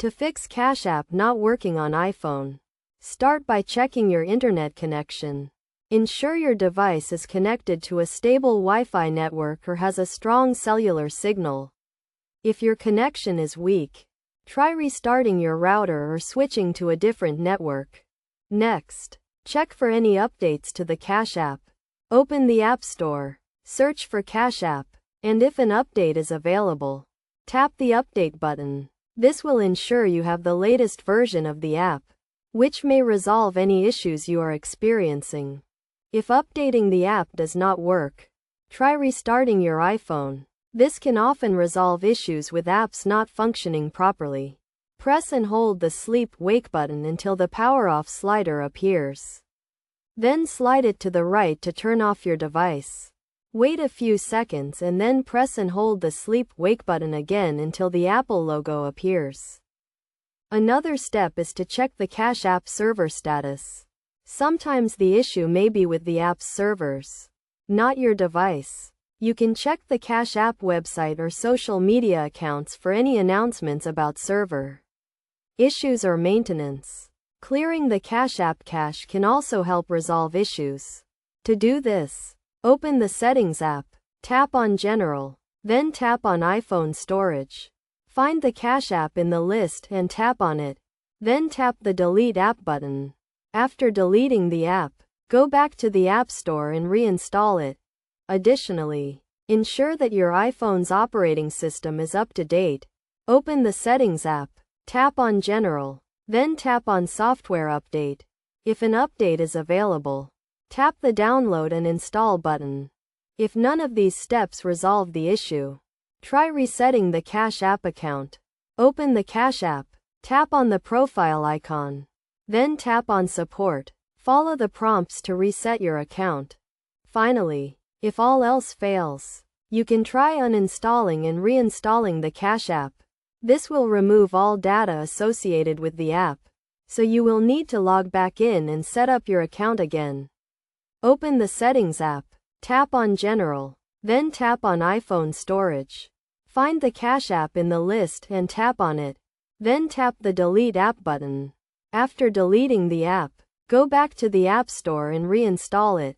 To fix Cash App not working on iPhone, start by checking your internet connection. Ensure your device is connected to a stable Wi-Fi network or has a strong cellular signal. If your connection is weak, try restarting your router or switching to a different network. Next, check for any updates to the Cash App. Open the App Store, search for Cash App, and if an update is available, tap the Update button. This will ensure you have the latest version of the app, which may resolve any issues you are experiencing. If updating the app does not work, try restarting your iPhone. This can often resolve issues with apps not functioning properly. Press and hold the sleep-wake button until the power-off slider appears. Then slide it to the right to turn off your device. Wait a few seconds and then press and hold the sleep-wake button again until the Apple logo appears. Another step is to check the Cash App server status. Sometimes the issue may be with the app's servers, not your device. You can check the Cash App website or social media accounts for any announcements about server issues or maintenance. Clearing the Cash App cache can also help resolve issues. To do this, open the Settings app, tap on General, then tap on iPhone Storage. Find the Cash App in the list and tap on it, then tap the Delete App button. After deleting the app, go back to the App Store and reinstall it. Additionally, ensure that your iPhone's operating system is up to date. Open the Settings app, tap on General, then tap on Software Update. If an update is available, tap the Download and Install button. If none of these steps resolve the issue, try resetting the Cash App account. Open the Cash App, tap on the profile icon, then tap on Support. Follow the prompts to reset your account. Finally, if all else fails, you can try uninstalling and reinstalling the Cash App. This will remove all data associated with the app, so you will need to log back in and set up your account again. Open the Settings app, tap on General, then tap on iPhone Storage. Find the Cash App in the list and tap on it, then tap the Delete App button. After deleting the app, go back to the App Store and reinstall it.